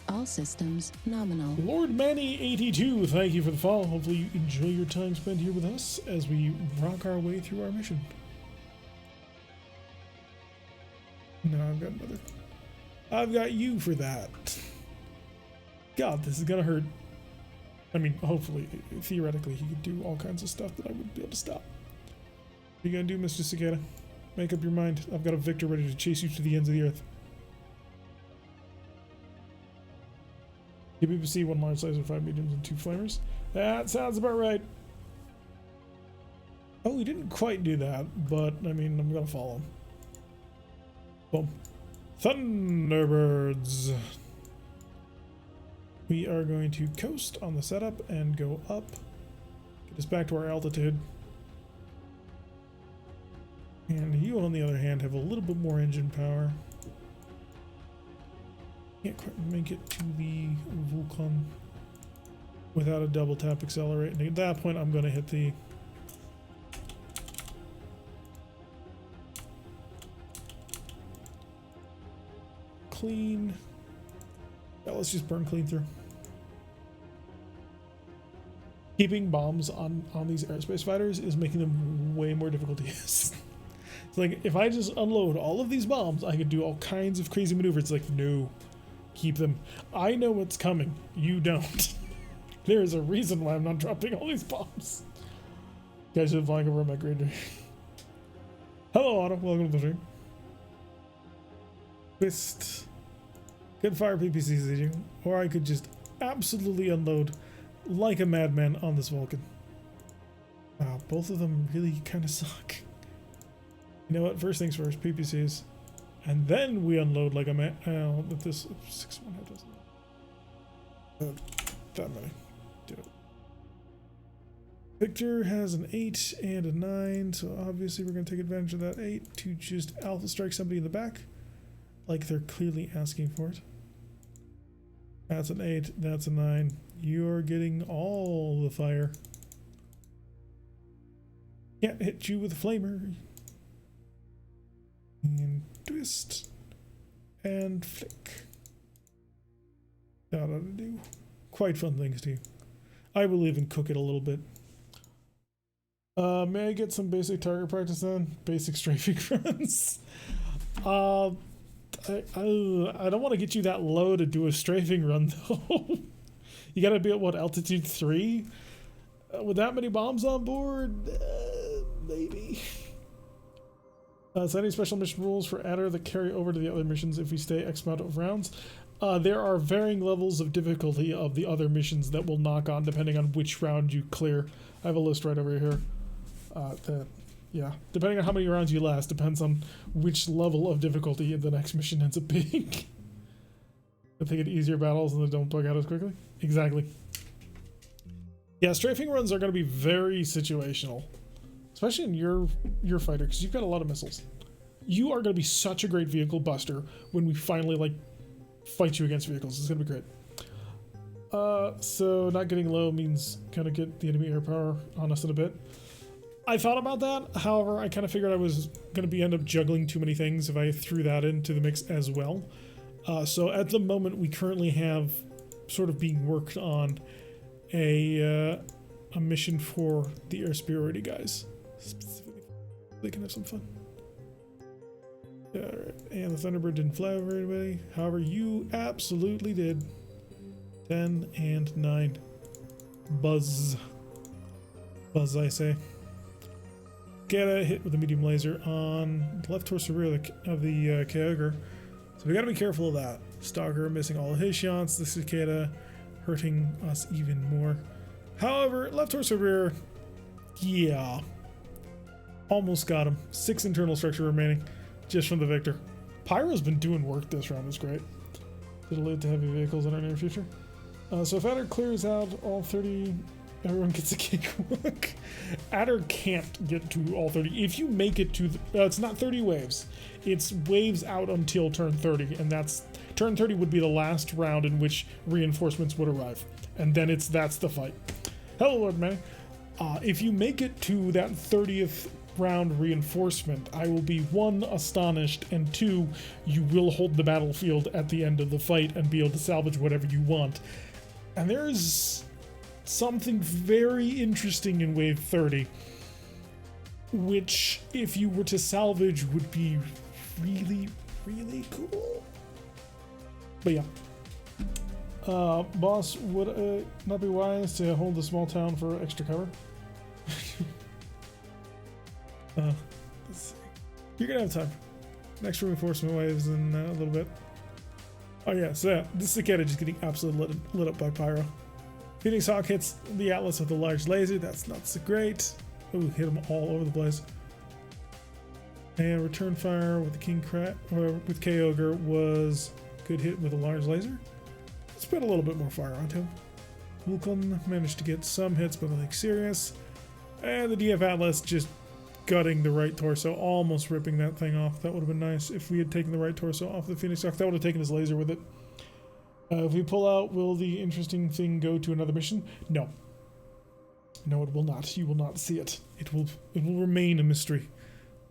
All systems nominal. Lord Manny82, thank you for the follow. Hopefully you enjoy your time spent here with us as we rock our way through our mission. No, I've got another. I've got you for that. God, this is gonna hurt. I mean, hopefully, theoretically, he could do all kinds of stuff that I wouldn't be able to stop. What are you gonna do, Mr. Cicada? Make up your mind. I've got a Victor ready to chase you to the ends of the earth. PPC, 1 large laser, 5 mediums, and 2 flamers. That sounds about right. Oh, we didn't quite do that, but I mean, I'm gonna follow him. Boom. Thunderbirds. We are going to coast on the setup and go up. Get us back to our altitude. And you, on the other hand, have a little bit more engine power. Can't quite make it to the Vulcan without a double tap accelerate. And at that point, I'm going to hit the clean. Yeah, let's just burn clean through. Keeping bombs on these aerospace fighters is making them way more difficult to use. It's like, if I just unload all of these bombs, I could do all kinds of crazy maneuvers. It's like, no, keep them. I know what's coming. You don't. There is a reason why I'm not dropping all these bombs. You guys are flying over my grader. Hello, Otto. Welcome to the stream. Twist. Good fire PPCs, did you? Or I could just absolutely unload like a madman on this Vulcan. Wow, both of them really kind of suck. You know what? First things first, PPCs. And then we unload like a man. Oh, but this 6-1 head doesn't. That many. Do it. Victor has an 8 and a 9, so obviously we're going to take advantage of that 8 to just alpha strike somebody in the back. Like they're clearly asking for it. That's an 8, that's a 9. You're getting all the fire. Can't hit you with a flamer. And twist. And flick. That ought to do quite fun things to you. I will even cook it a little bit. May I get some basic target practice then? Basic strafing runs. I don't want to get you that low to do a strafing run though. You gotta be at what, altitude 3? With that many bombs on board? Maybe. Setting special mission rules for adder that carry over to the other missions if we stay X amount of rounds. There are varying levels of difficulty of the other missions that will knock on depending on which round you clear. I have a list right over here. Yeah, depending on how many rounds you last depends on which level of difficulty the next mission ends up being. If they get easier battles and they don't bug out as quickly. Exactly. Yeah, strafing runs are going to be very situational, especially in your fighter, because you've got a lot of missiles. You are going to be such a great vehicle buster when we finally like fight you against vehicles. It's going to be great. So not getting low means kind of get the enemy air power on us in a bit. I thought about that. However, I kind of figured I was going to end up juggling too many things if I threw that into the mix as well. So at the moment, we currently have sort of being worked on a mission for the air superiority guys. Specifically, they can have some fun. Alright, and the Thunderbird didn't fly over anybody. However, you absolutely did. 10 and 9. Buzz. Buzz, I say. Get a hit with a medium laser on the left torso rear of the Kyogre. So we gotta be careful of that. Stalker missing all of his shots. The Cicada hurting us even more. However, left torso rear, yeah. Almost got him. 6 internal structure remaining just from the Victor. Pyro's been doing work this round. It's great. It'll lead to heavy vehicles in our near future. So if Adder clears out all 30, everyone gets a cakewalk. Adder can't get to all 30. If you make it to the, it's not 30 waves. It's waves out until turn 30, and that's turn 30 would be the last round in which reinforcements would arrive, and then that's the fight. Hello, Lord May. If you make it to that 30th round reinforcement, I will be 1, astonished, and 2, you will hold the battlefield at the end of the fight and be able to salvage whatever you want. And there's something very interesting in wave 30, which if you were to salvage would be really, really cool. But yeah. Boss, would it not be wise to hold the small town for extra cover? Let's see. You're gonna have time. Next reinforcement waves in a little bit. Oh yeah, so yeah, this Cicada just getting absolutely lit up by Pyro. Phoenix Hawk hits the Atlas with a large laser. That's not so great. Ooh, hit him all over the place. And return fire with the King Crab, or with Kyogre was good hit with a large laser. Let's put a little bit more fire onto him. Wukong managed to get some hits, but like serious. And the DF Atlas just gutting the right torso, almost ripping that thing off. That would have been nice if we had taken the right torso off the Phoenix Hawk. That would have taken his laser with it. If we pull out, will the interesting thing go to another mission? No. No, it will not. You will not see it. It will remain a mystery,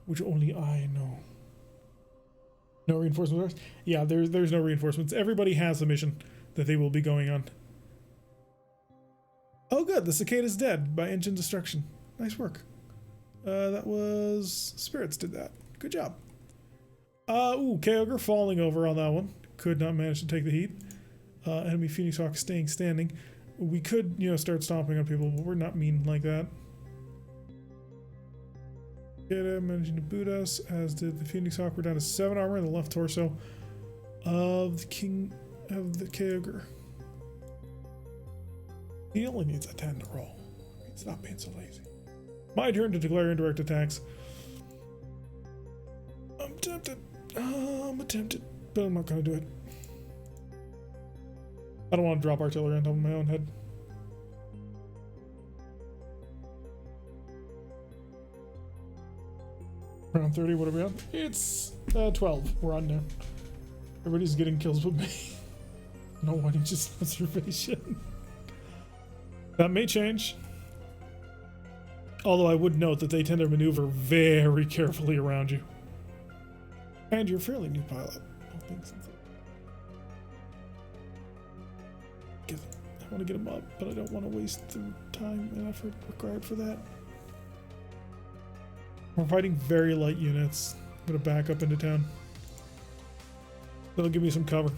which only I know. No reinforcements? Yeah, there's no reinforcements. Everybody has a mission that they will be going on. Oh good, the Cicada's dead by engine destruction. Nice work. That was... Spirits did that. Good job. Ooh, Kyogre falling over on that one. Could not manage to take the heat. Enemy Phoenix Hawk staying standing. We could, start stomping on people, but we're not mean like that. Cicada managing to boot us, as did the Phoenix Hawk. We're down to 7 armor in the left torso of the King of the Kyogre. He only needs a 10 to roll. He's not being so lazy. My turn to declare indirect attacks. I'm tempted. I'm tempted, but I'm not going to do it. I don't want to drop artillery on top of my own head. Round 30, what are we on? It's 12. We're on now. Everybody's getting kills with me. No one just observation. That may change. Although I would note that they tend to maneuver very carefully around you. And you're a fairly new pilot. All things I want to get him up, but I don't want to waste the time and effort required for that. We're fighting very light units. I'm gonna back up into town. That'll give me some cover.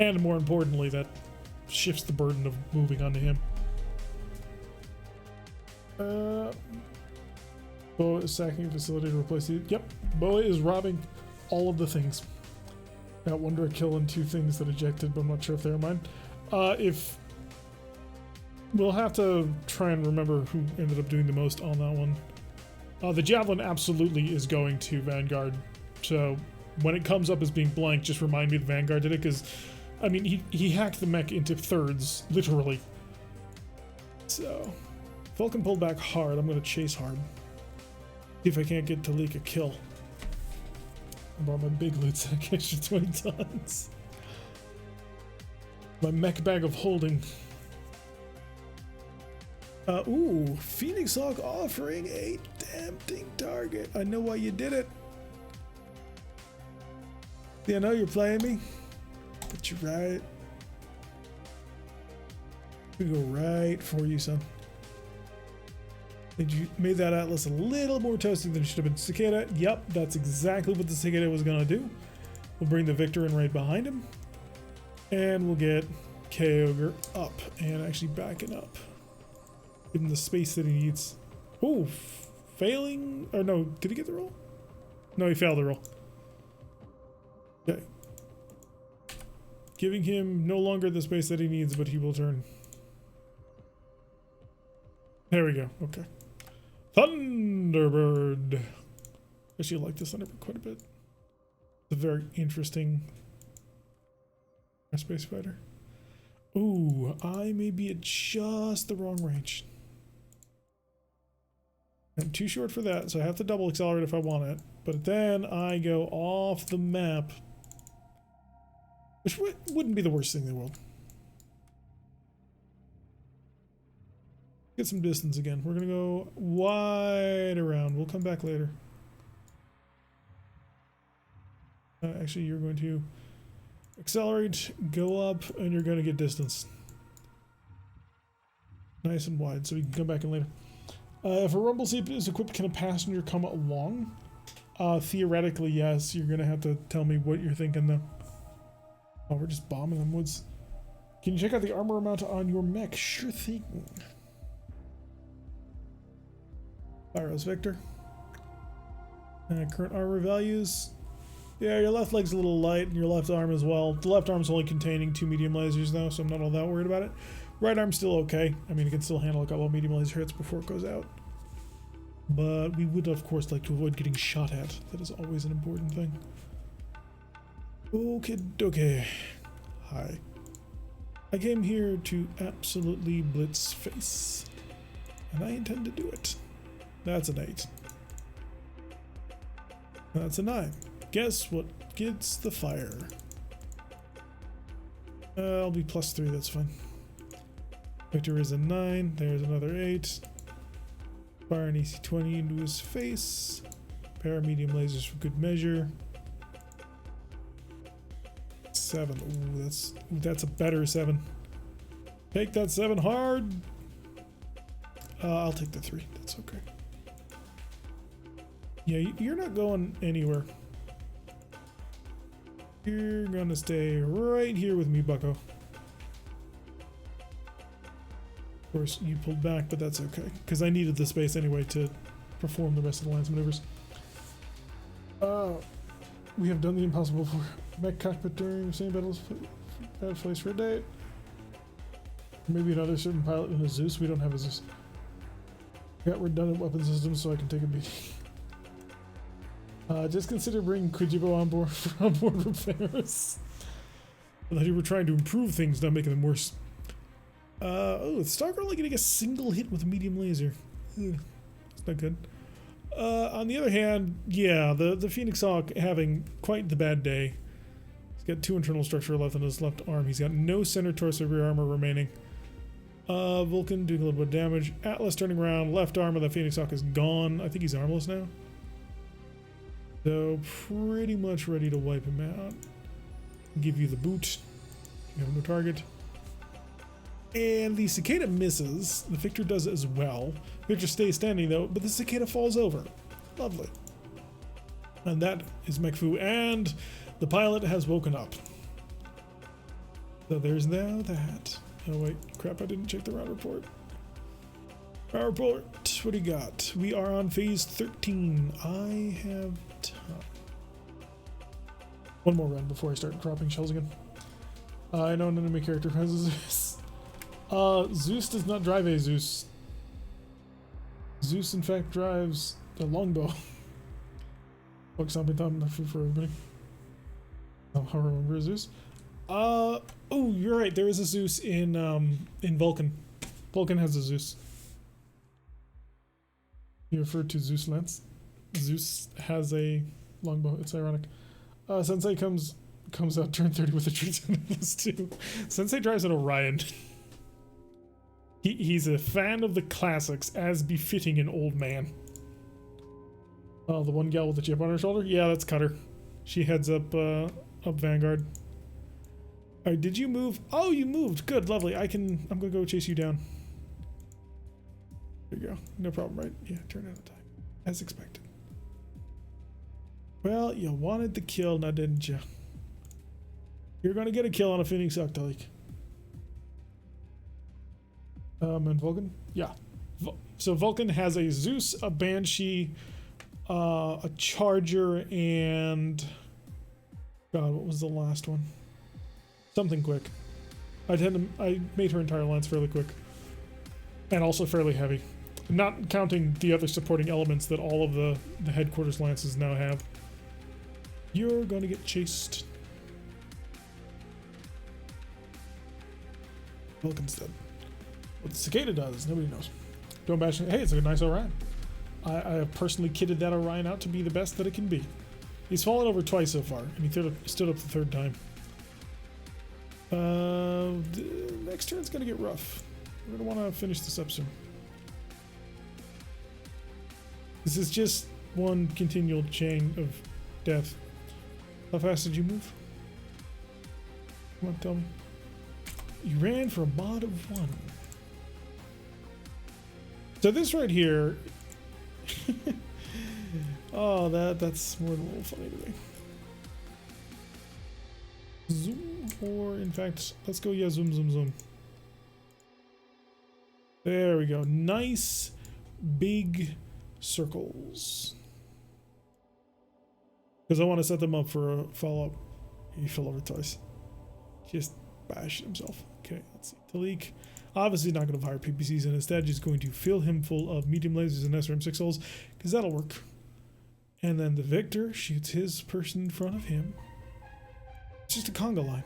And more importantly, that shifts the burden of moving onto him. Boa is sacking a facility to replace the... Yep, Boa is robbing all of the things. Got one direct kill and 2 things that ejected, but I'm not sure if they're mine. If... We'll have to try and remember who ended up doing the most on that one. The Javelin absolutely is going to Vanguard, so when it comes up as being blank, just remind me the Vanguard did it, because, I mean, he hacked the mech into thirds, literally. So, Vulcan pulled back hard. I'm going to chase hard. See if I can't get Talik a kill. I brought my big loot sack, extra 20 tons. My mech bag of holding. Ooh, Phoenix Hawk offering a tempting target. I know why you did it. Yeah, I know you're playing me, but you're right. We go right for you, son. Did you made that Atlas a little more toasty than it should have been? Cicada, yep, that's exactly what the Cicada was gonna do. We'll bring the Victor in right behind him, and we'll get Kyogre up and actually backing up. Give him the space that he needs. Oh, failing, or no, did he get the roll? No, he failed the roll. Okay. Giving him no longer the space that he needs, but he will turn. There we go, okay. Thunderbird. Actually, I like this Thunderbird quite a bit. It's a very interesting space fighter. Ooh, I may be at just the wrong range. I'm too short for that, so I have to double accelerate if I want it. But then I go off the map, which wouldn't be the worst thing in the world. Get some distance again. We're gonna go wide around. We'll come back later. Actually, you're going to accelerate, go up, and you're going to get distance. Nice and wide, so we can come back in later. If a rumble seat is equipped, can a passenger come along? Theoretically, yes. You're going to have to tell me what you're thinking, though. Oh, we're just bombing them woods. Can you check out the armor amount on your mech? Sure thing. Pyros Victor. Current armor values. Yeah, your left leg's a little light, and your left arm as well. The left arm's only containing 2 medium lasers, though, so I'm not all that worried about it. Right arm's still okay. I mean, it can still handle a couple of medium laser hits before it goes out. But we would, of course, like to avoid getting shot at. That is always an important thing. Okay. Hi. I came here to absolutely blitz face. And I intend to do it. That's an 8. That's a 9. Guess what gets the fire? I'll be +3, that's fine. Victor is a 9, there's another 8. Fire an EC-20 into his face. Pair of medium lasers for good measure. 7, ooh, that's a better 7. Take that 7 hard. I'll take the 3, that's okay. Yeah, you're not going anywhere. You're gonna stay right here with me, bucko. Of course, you pulled back, but that's okay, because I needed the space anyway to perform the rest of the lance maneuvers. We have done the impossible for mech cockpit during the same battles place for a day. Maybe another certain pilot in a Zeus. We don't have a Zeus. Got redundant weapon systems, so I can take a beating. Just consider bringing Kujibo on board repairs. I thought you were trying to improve things, not making them worse. Oh, Stalker only getting a single hit with a medium laser. That's not good. On the other hand, yeah, the Phoenix Hawk having quite the bad day. He's got 2 internal structure left on his left arm. He's got no center torso rear armor remaining. Vulcan doing a little bit of damage. Atlas turning around. Left arm of the Phoenix Hawk is gone. I think he's armless now. So pretty much ready to wipe him out. Give you the boot. You have no target. And the Cicada misses. The Victor does as well. Victor stays standing though, but the Cicada falls over. Lovely. And that is MekHQ, and the pilot has woken up. So there's now that. Oh wait, crap, I didn't check the round report. Round report, what do you got? We are on phase 13. I have time. One more run before I start dropping shells again. I know an enemy character has a Zeus. Zeus does not drive a Zeus. Zeus in fact drives a longbow. Fuck something time for everybody. Oh, I remember a Zeus. Oh, you're right. There is a Zeus in Vulcan. Vulcan has a Zeus. You referred to Zeus Lance. Zeus has a longbow. It's ironic. Sensei comes out turn 30 with a tree too. Sensei drives an Orion. He's a fan of the classics, as befitting an old man. Oh, the one gal with the chip on her shoulder? Yeah, that's Cutter. She heads up Vanguard. Alright, did you move? Oh, you moved. Good, lovely. I'm gonna go chase you down. There you go. No problem, right? Yeah, turn out of time. As expected. Well, you wanted the kill, now didn't you? You're gonna get a kill on a Phoenix Octalic. And Vulcan? Yeah. So Vulcan has a Zeus, a Banshee, a Charger, and... God, what was the last one? Something quick. I made her entire lance fairly quick. And also fairly heavy. Not counting the other supporting elements that all of the headquarters lances now have. You're gonna get chased. Vulcan's dead. What the cicada does, nobody knows. Don't bash it. Hey, it's a nice Orion. I have personally kitted that Orion out to be the best that it can be. He's fallen over twice so far, and he stood up the third time. Next turn's gonna get rough. We're gonna want to finish this up soon. This is just one continual chain of death. How fast did you move? Come on, tell me. You ran for a mod of 1. So this right here... oh, that's more than a little funny to me. Zoom, or in fact, let's go, yeah, zoom, zoom, zoom. There we go. Nice, big circles. Because I want to set them up for a follow-up. He fell over twice. Just bashed himself. Okay, let's see. Talik, obviously not going to fire PPCs, and instead just going to fill him full of medium lasers and SRM6 holes, because that'll work. And then the Victor shoots his person in front of him. It's just a conga line.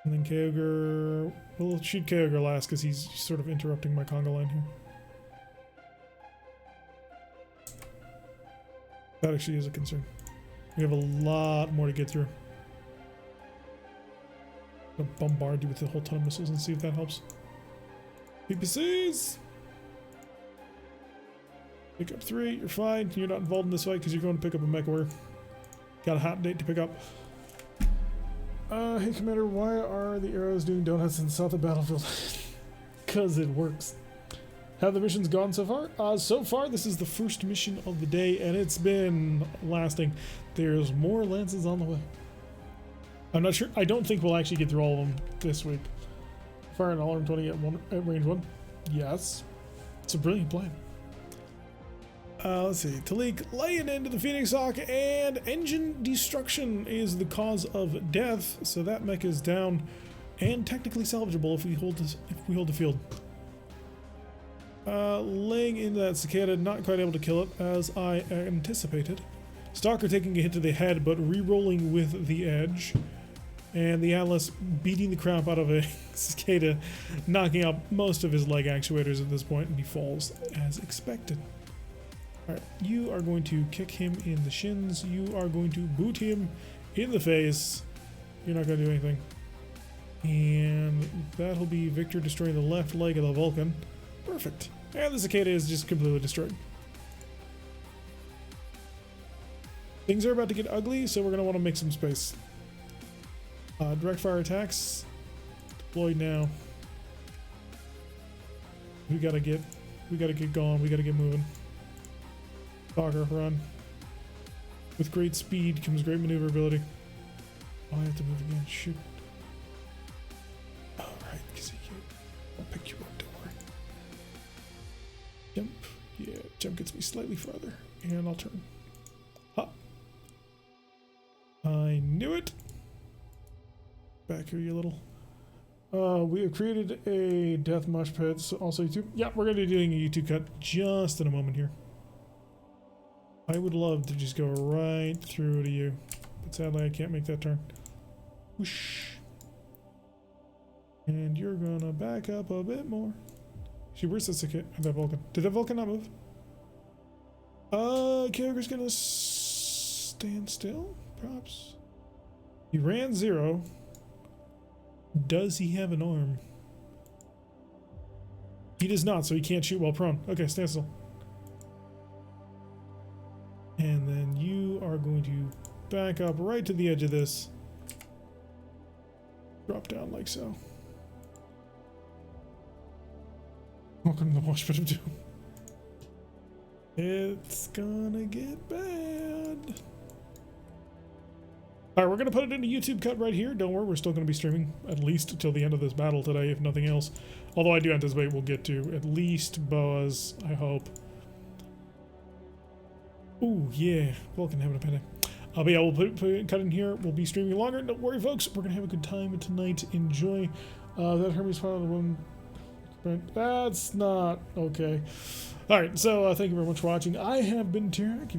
And then Kyogre, we'll shoot Kyogre last because he's sort of interrupting my conga line here. That actually is a concern. We have a lot more to get through. I'm gonna bombard you with a whole ton of missiles and see if that helps. PPCs! Pick up 3, you're fine. You're not involved in this fight because you're going to pick up a MechWarrior. Got a hot date to pick up. Hey Commander, why are the arrows doing donuts in the south of battlefield? Because it works. Have the missions gone so far? So far, this is the first mission of the day, and it's been lasting. There's more lances on the way. I'm not sure. I don't think we'll actually get through all of them this week. Fire an alarm 20 at range 1? Yes. It's a brilliant plan. Let's see. Talik laying into the Phoenix Hawk, and engine destruction is the cause of death. So that mech is down and technically salvageable if we hold the field. Laying into that cicada, not quite able to kill it as I anticipated. Stalker taking a hit to the head, but re-rolling with the edge. And the Atlas beating the crap out of a cicada, knocking out most of his leg actuators at this point, and he falls as expected. Alright, you are going to kick him in the shins. You are going to boot him in the face. You're not going to do anything. And that'll be Victor destroying the left leg of the Vulcan. Perfect. And the cicada is just completely destroyed. Things are about to get ugly, so we're going to want to make some space. Direct fire attacks deployed now. We gotta get going. We gotta get moving. Stalker, run. With great speed comes great maneuverability. Oh, I have to move again. Shoot. All right, because I'll pick you up. Don't worry. Jump. Yeah, jump gets me slightly farther, and I'll turn. Hop. I knew it. Back here, you little. We have created a death mosh pit. So also YouTube. Yeah, we're gonna be doing a YouTube cut just in a moment here. I would love to just go right through to you, but sadly I can't make that turn. Whoosh. And you're gonna back up a bit more. She, where's that Vulcan? Did that Vulcan not move? Character's gonna stand still, perhaps. He ran 0. Does he have an arm? He does not, so he can't shoot while prone. Okay, stand still. And then you are going to back up right to the edge of this. Drop down like so. Welcome to the Wash Pit of Doom. It's gonna get bad. Alright, we're gonna put it in a YouTube cut right here. Don't worry, we're still gonna be streaming at least until the end of this battle today, if nothing else. Although I do anticipate we'll get to at least boas, I hope. Ooh, yeah, Vulcan having a panic. But yeah, we'll put it cut in here. We'll be streaming longer. Don't worry, folks. We're gonna have a good time tonight. Enjoy. That Hermes file the one. That's not okay. All right, so thank you very much for watching. I have been Tyrannic.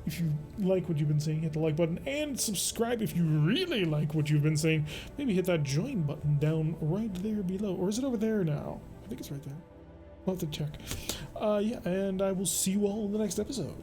If you like what you've been seeing, hit the like button and subscribe if you really like what you've been seeing. Maybe hit that join button down right there below, or is it over there now? I think it's right there. I'll have to check. Yeah, and I will see you all in the next episode.